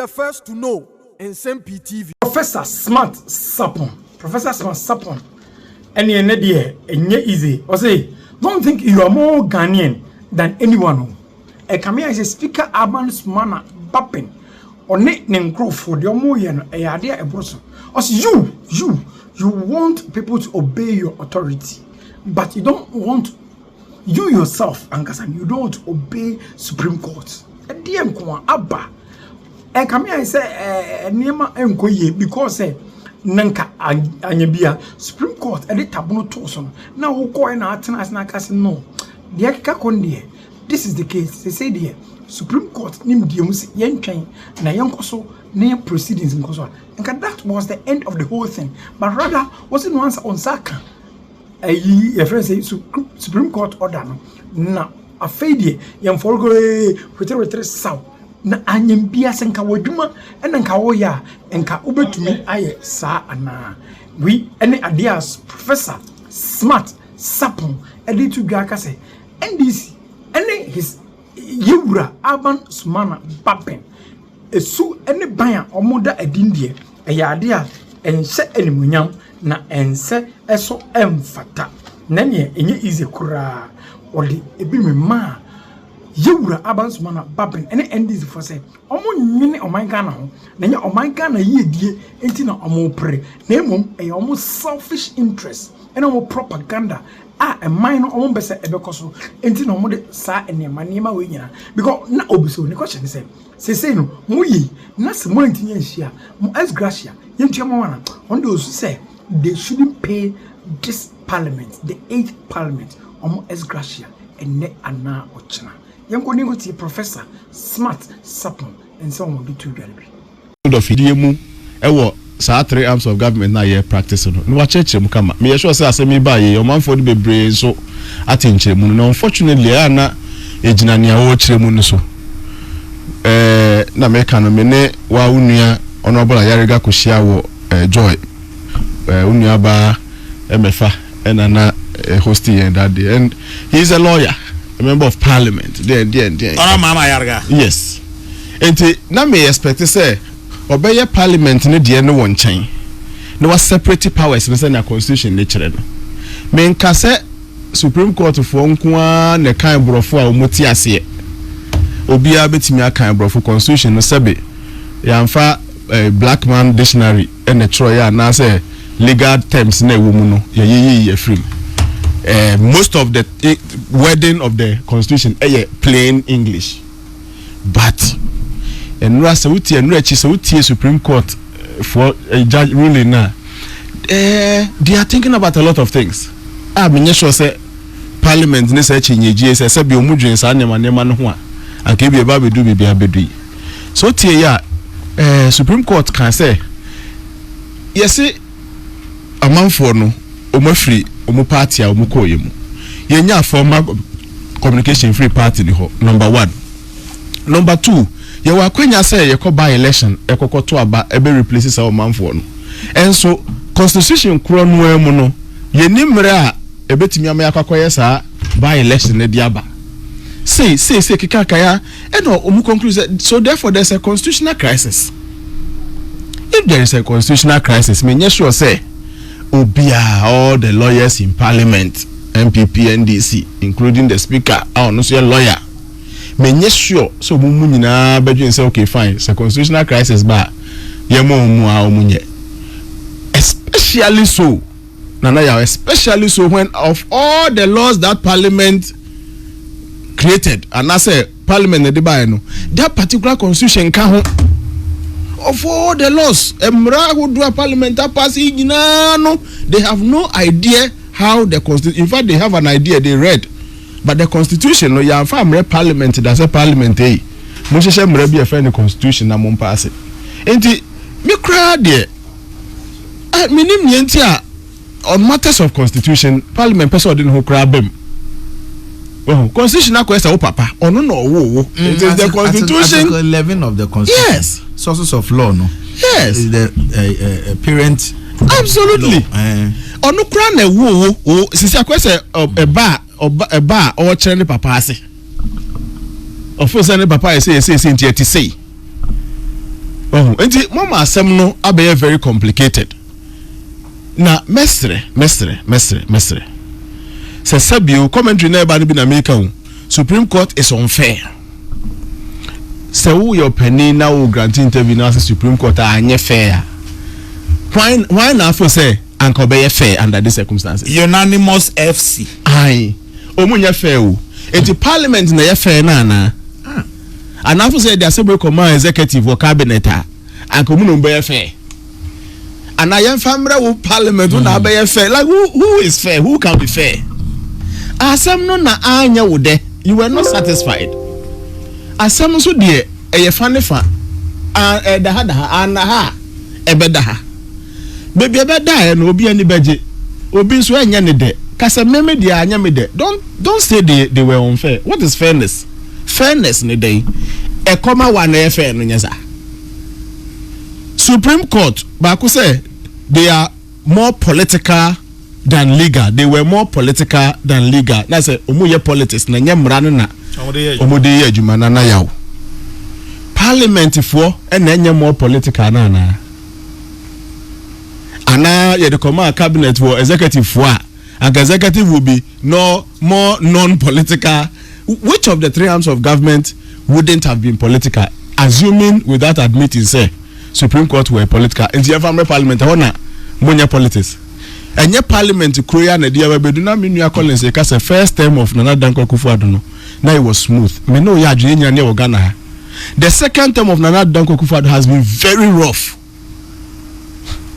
the first to know Nsem-Pii TV. Professor Smart Sarpong. Professor Smart Sarpong. Any idea? Easy. I say, don't think you are more Ghanaian than anyone. A Kamia is a speaker urban manner bapping. Or name growth for the Omoyan, a idea a person. As you want people to obey your authority, but you don't want you yourself, Ankasan, you don't obey Supreme Court. A DM Kwa Abba. And Kamia say Nema Enkoye because Nanka Anyabia Supreme Court and the Tabuno Toson. Now who call in our tenants Nakas no. The Akakonde. This is the case. They say the Supreme Court named Diamus Yenchain na Yankoso name proceedings in Koso. And that was the end of the whole thing. But rather wasn't once on Saka. A friend say Supreme Court order na a fade yan folgore with saw na Nsem-Pii senka waduma and then kawoya and ka ubetumi aye sa ana. We any ideas Professor Smart Sarpong editu gaka say NDC any his Yura urban smana bapping esu any baya omoda edindie eyadea ense animunyam na ense eso emfata nanye enye easy kura odi ebi mema Yura urban smana bapping any NDC for say omo nyine oman Ghana ho nanye oman Ghana yedie enti na omo pre na emom e omo selfish interest and omo propaganda a minor on bese ebekoso enti no mo de sa enema we nyina because na obiso ni question say no mo yi na se mo antinya nhia mo as gracia yentua mo wana on those say they shouldn't pay this parliament the 8th parliament on as gracia and ne ana ochina yenko ni go Professor Smart Sarpong and so on be too gallery of idiemu ewo sa 3 arms of government na ye practice no wa cheche mu kama me sure say asemi ba ye o man for the bebre so atinche mu no unfortunately ana ejina ne awo kire mu no so na me ka no me ne wa unua honorable Ayarega koshia wo joy unua ba emefa na hosting and that day and he's a lawyer, a member of parliament there Mama Ayarega. Yes enti na me expect say obey parliament ne de no won chen no was separate powers in the constitution nature no me nka se Supreme Court for nkoa ne kan brofo a omoti ase obia betimi akan brofo constitution no sebe yamfa black man dictionary and tro ya na say legal terms na ewo mu no ye free most of the wording of the constitution plain English but and Rasauti and Rechi Supreme Court for a judge ruling now. They are thinking about a lot of things. I mean, sure say Parliament ne say chinye GS say be omudwen sa nema no ho a anke be ba bedu be abedu. So tie ya Supreme Court can say yes amanfo no omafri omu party a omu koye mu. Yenya former communication free party ni ho number 1. Number 2 ye wa kwenya say ye ko by election ekokoto aba ebe replace sa o manfo no enso constitution kro no emu no ye nimre a ebetimi ama yakwakoye sa by election na di aba say kikaka ya eno omu conclude so therefore there's a constitutional crisis. If there is a constitutional crisis me sure say obia all the lawyers in parliament MPP NDC including the speaker no so lawyer menye sure so mumu nyina bedwen say okay fine it's a constitutional crisis ba yemo mu a omunye especially so especially so when of all the laws that parliament created and I say parliament dey buy no that particular constitution ka ho of all the laws emra who do a parliament pass nyina no they have no idea how the constitution in fact they have an idea they read. But the constitution no ya fa mre parliament da say parliament mo hye mre bi e fa the constitution na mo pass it enti me kra de minim yenti a on matters of constitution parliament person dey no kra bem constitution na question o papa ono no wo it is the constitution article 11 of the constitution. Yes, sources of law no. Yes, is the parent absolutely ono kra na wo sisi akwese eba o chere papa ase of course any papa say nti say Oh, enti mama asem no abeye very complicated. Na mestre. Se sabio commentary na ba no bi na make am. Supreme Court is unfair. Se wo your penny na wo grant interview na Supreme Court anye fair. Why na for say anko be fair under these circumstances? Unanimous FC. Aye. Omunya fair o. Enti parliament na ye fair na. And after say the assembly command executive or cabinet anko mu no be fair. And I am family with parliament na be fair. Like who is fair? Who can be fair? Asem no na anya wo de. You were not satisfied. Asem so de e fa fa. Da ha na ha ebeda ha. Baby ebeda no obi ani beje. Obi so anya ne de. Kasa meme de anya me de. Don't say they were unfair. What is fairness? Fairness ne day. E koma wa na fair no nyesa. Supreme Court ba ko say they are more political than legal. They were more political than legal. Na say omuye politics na nyemra no na omode ye adwuma na yawo. Parliament for enye more political na ana ye the command cabinet for executive for and executive will be no more non-political. Which of the three arms of government wouldn't have been political, assuming without admitting say Supreme Court were political? In the family parliament ona monya politics. Enye parliament kroya na dia bedu na menua Collins e ka say first term of Nana Dankwa Akufo-Addo no na it was smooth. Me no ya adwene nya ne Ghana. The second term of Nana Dankwa Akufo-Addo has been very rough.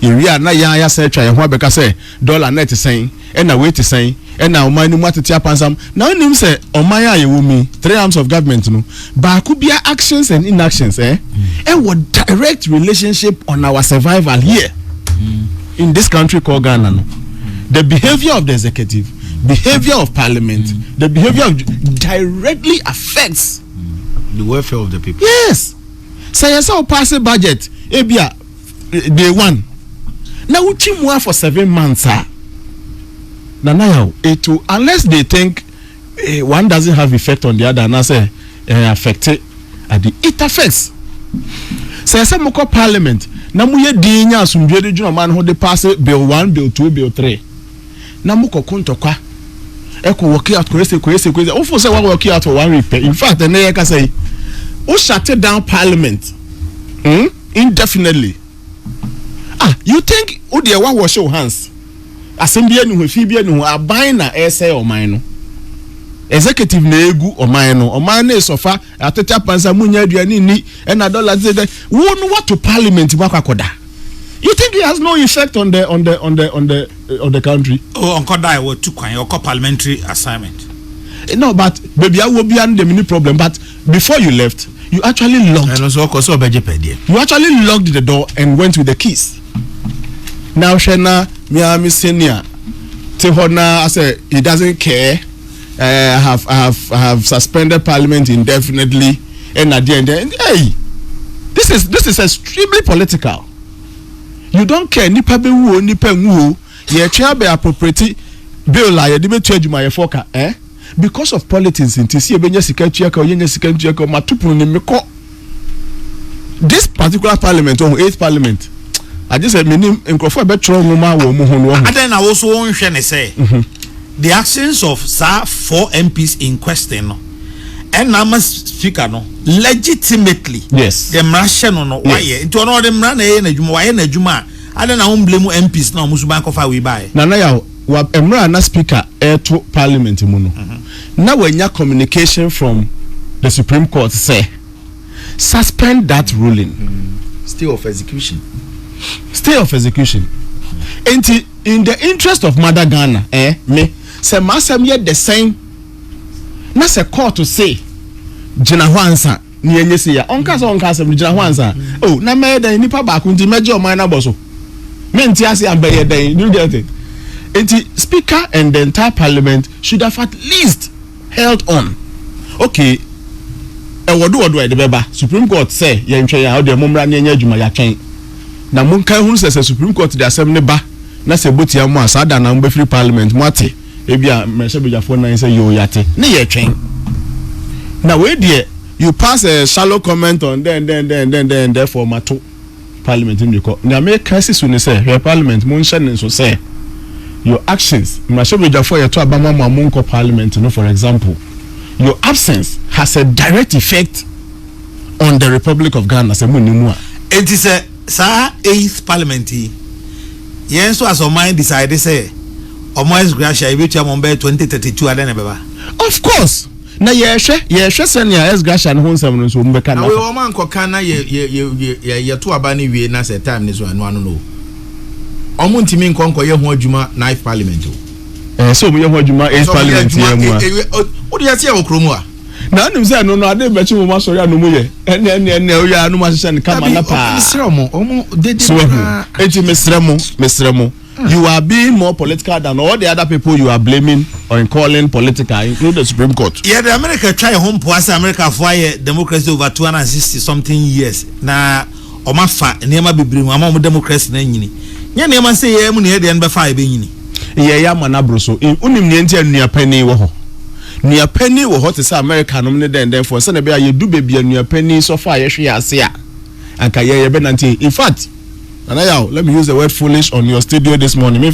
Area na ya say twa ye ho abeka say dollar net saying and na wait saying and now manu matete apansam na onim say oman ya yewu mi three arms of government no ba ku bia actions and inactions and what direct relationship on our survival here in this country called Ghana no. The behavior of the executive, behavior of parliament, the behavior of directly affects the welfare of the people. Yes. Say yes pass a budget ebia day one. Now uchi mua for 7 months now it will, unless they think one doesn't have effect on the other and I say affect it it affects. Say some moko parliament na mu ye dinya asumdwe de dwuma man ho de pass bill 1 bill 2 bill 3 na mu kokontokwa eko work out kwese o for say one work out for one repair. In fact na ye ka say o shut down parliament indefinitely. You think o de one wash your hands assembly enu ho fi bi enu ho aban na say oman no executive na egu oman na sofa atete pansa munya aduani ni na dollar say won what to parliament kwakoda. You think it has no effect on the country? Oh, onkoda we to kwan your parliamentary assignment. No, but baby I will be an the mini problem, but before you left you actually locked the door and went with the keys. Now Shena Miami Senior Tehona I say he doesn't care. I have suspended parliament indefinitely and at the end hey, this is extremely political. You don't care nipa be wo nipa nwu ye twa be appropriate bill la ye de betu adwuma ye foka because of politics in tisi ebenya sika tua ka oyenya sika tua ka matupun ni meko. This particular parliament or 8th parliament I just said minim enkrofo be tro nwoma wo mu ho no. Aden na wo so won hwe ne say the actions of SAR 4 MPs in question no and nama speaker no legitimately yes the mrashe no why into no the mra na ye na dwuma why na dwuma aden na hom blame MPs na musu ban kofa we buy na ya wa emra na speaker to parliament mu no na wanya communication from the Supreme Court say suspend that ruling. Stay of execution in the interest of Mother Ghana me say masem ye the same na se court to say jina hwansa ni enye se ya onka sem jina hwansa oh na me dan nipa ba ku nti meje o man na boso me nti ase am be ye dan you get it. Enti speaker and the entire parliament should have at least held on. Okay wodo e de beba Supreme Court say ye ntwe ya o de momra na enye adwuma ya twen na monkan hu se Supreme Court de asem ne ba na se botia mu asada na mbe free parliament mwate ebia mresebejafo na say yo yate ne ye twen na we de you pass a shallow comment on then therefore mato parliament in the court. Now make cases when they say your parliament motion so say your actions. For your to parliament, for example, your absence has a direct effect on the Republic of Ghana. It is a 8th parliament. Yes, so as our mind decided say almost gradually which am on 2032 of course. Na yehwe senia esgasha no honsam so mbeka na we o man koka na ye to abani wie na se time ni so anu no omo ntimi nkonko ye ho adwuma 9th parliament so mo ye ho adwuma 8th parliament ye mu o de yase e okromu a na nim se no ade bechi mo masori anu mo ye ene o ya anu ma hye ne kama na pa omo de so enti mesremo you are being more political than all the other people you are blaming or calling political, including the Supreme Court. Yeah, the America try home poas America for democracy over 260 something years. Na omafa nema bibiri mu ama democracy na nyini. Nya nema say ye mu ne de nbe fa be nyini. Ye ya manabro so. Unim ne ntia nua pani wo ho. Nua pani wo ho te say America no ne den for say na be ye du bebia nua pani so fa ye hwe ase a. Anka ye be nanti. In fact, and let me use the word foolish on your studio this morning. You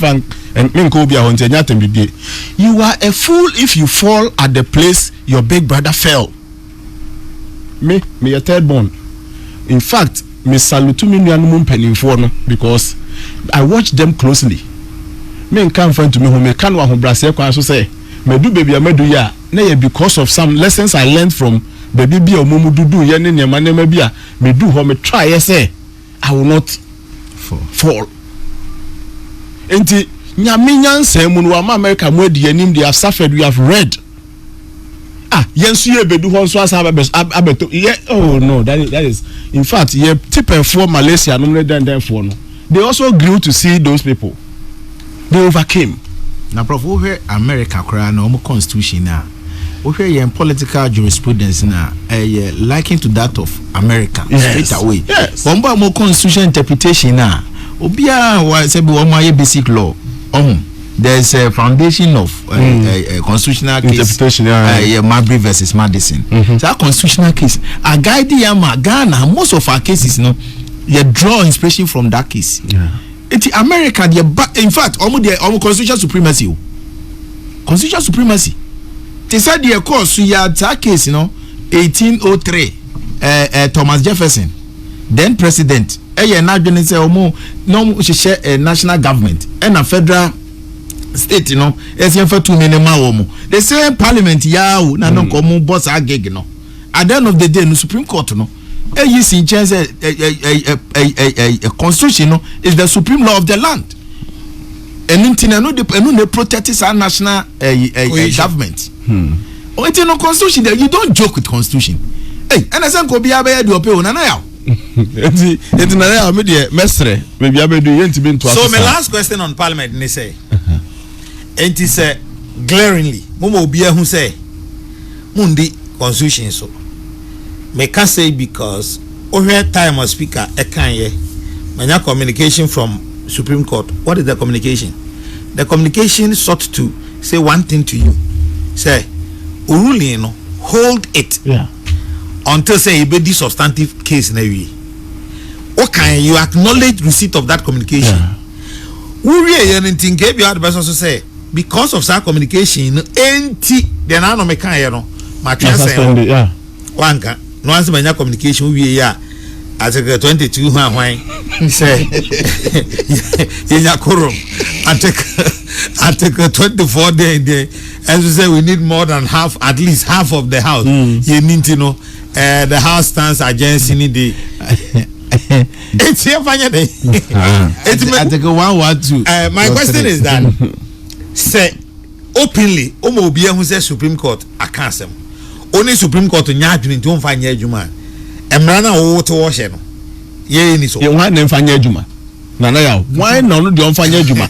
are a fool if you fall at the place your big brother fell. Me a third born. In fact, me salute me because I watch them closely. Me can't find to me who me can't want to brase so say me do baby me do ya. Because of some lessons I learned from baby be or mumu do ya ne me bia me do how me try say I will not fall. Enti nyame nyansem mu no America mu adi anim they have suffered, we have read. Yensu ye bedu ho so asa abeto. Oh no, that is in fact ye tip and for Malaysia no den for no. They also grew to see those people. They overcame. Na prof we America kra na omo constitution na we hear political jurisprudence na likened to that of America straight away. Yes. Bomba mo constitution interpretation na obia wa say be one basic law. There's a foundation of constitutional case interpretation. Marbury versus Madison. That constitutional case a guide yama Ghana most of our cases no you draw inspiration from that case. It's America in fact almost constitutional supremacy. Constitutional supremacy. They said the course we had that case 1803 Thomas Jefferson then president no national government and a federal state for 2 minimum the same parliament na no komo boss ageg at the end of the day no Supreme Court no a constitution is the supreme law of the land and they protect our national government. It's no constitution there. You don't joke with constitution. Hey, and I say ko bia be do ope na yaw. Enti na yaw me de mesre me bia be do yenti be nto. So my last question on parliament ni say enti say glaringly momo bia hu say mundi constitution so me can say because over time as speaker e kan ye manya communication from Supreme Court. What is the communication? The communication sought to say one thing to you. Say ruling hold it until say be this substantive case na we. Okay, you acknowledge receipt of that communication. We really anything gave you the person to say because of that communication enti the na no me kan ye no ma twa say wanka no answer manya communication we ya Article 22 hwan say yenya korom Article 24 there as we say we need more than half, at least half of the house. You need to know the house stands against any day. It's here fanya day. Article 112. My question is that say openly omo obi who say Supreme Court akansem only Supreme Court nya adwene nti on fanya adwuma emra na wo to wo hye no ye ni so ye wan na fanya adwuma nana yaw why no do on fanya adwuma.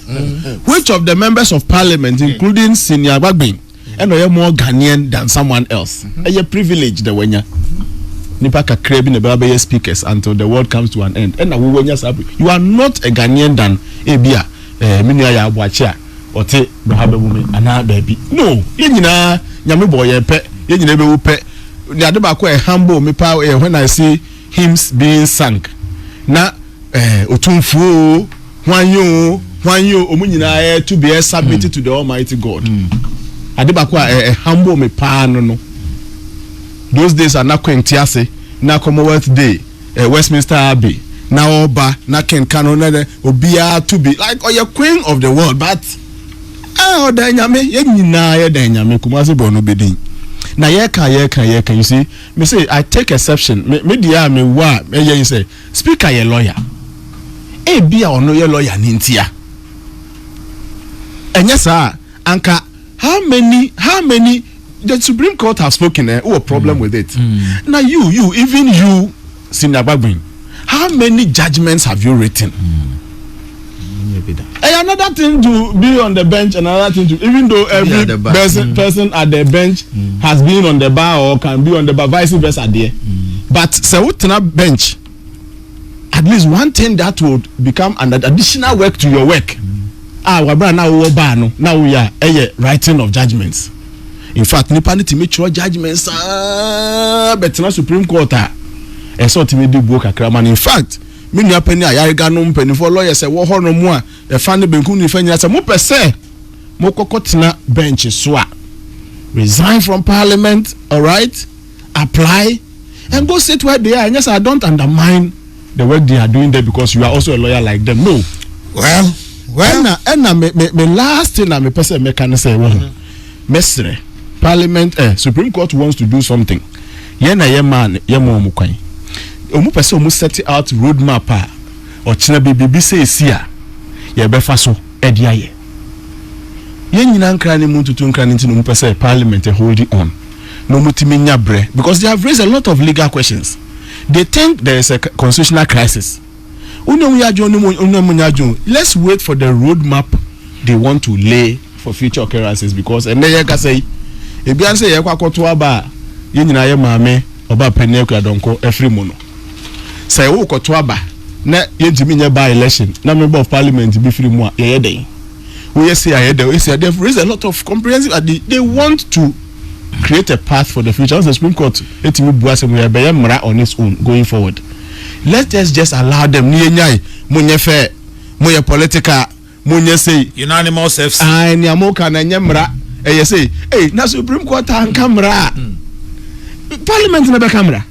Which of the members of parliament including Senior Bagbin and are more Ghanaian than someone else? A privilege the wenya nipa kakra bi na be speakers until the world comes to an end. And you are not a Ghanaian than ebia minia ya abwache or te brahabe bumi ana baby. No, ye nyina nyame boy ye pe ye nyina be wo pe the ade ba ko humble me pa when I see hymns being sung na otumfuo hwanyo omunyina to be submitted to the Almighty God. Ade ba ko humble me pa no. Those days are not Quintiase, na Commonwealth Day, Westminster Abbey, na Oba, na Ken Canon, Obia to be like you're queen of the world, but Danyame, Yenina, Danyame, Kumasi Bono Bedin. Na yeka, you see, me say, I take exception, me dia me wa, me you say, speaker ye lawyer. Be or no ye lawyer nintia. And yes, sir, Anka, how many the Supreme Court have spoken a problem with it. Now even you, Senior Babin, how many judgments have you written? And another thing to be on the bench, another thing to, even though every person at the bench has been on the bar or can be on the bar, vice versa there. But Sewutna bench, at least one thing that would become an additional work to your work. Now we are writing of judgments. In fact, nipa need to make sure judgments but na Supreme Court sort me do book akra. In fact, me nua pani ayarega no mpani for lawyer say wo ho no mu a e fa ne benku ni fa nyina say mo pese mo kokotena bench so a resign from parliament, all right, apply and go sit where they are. And yes, I don't undermine the work they are doing there because you are also a lawyer like them. No. Well, me last thing I me person me can say mesre Parliament, Supreme Court wants to do something. Yena man, yemo mukwan. Omu pese omu set out roadmap or china bibi say sia. Ye befa so edia ye. Ye nyina nkra ne mu tutu nkra ne nti no pese Parliament holding on. No mutimi nya bre because they have raised a lot of legal questions. They think there is a constitutional crisis. Let's wait for the roadmap they want to lay for future occurrences because and then you say ebi an say yakwa koto aba ye nyina ye maame oba pani akura donko every mono say wo koto aba na ye ntimi nya by election na member of parliament be free mu a ye den we say they've raised a lot of comprehensive they want to create a path for the future. The Supreme Court etimi buase mu ye be mra on its own going forward. Let us just allow them ni nyai munye fair munye political munye say unanimous FC ni amoka na nyemra say na Supreme Court an camera Parliament na be camera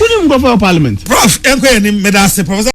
we didn't go for Parliament. Prof, enko ni medase Professor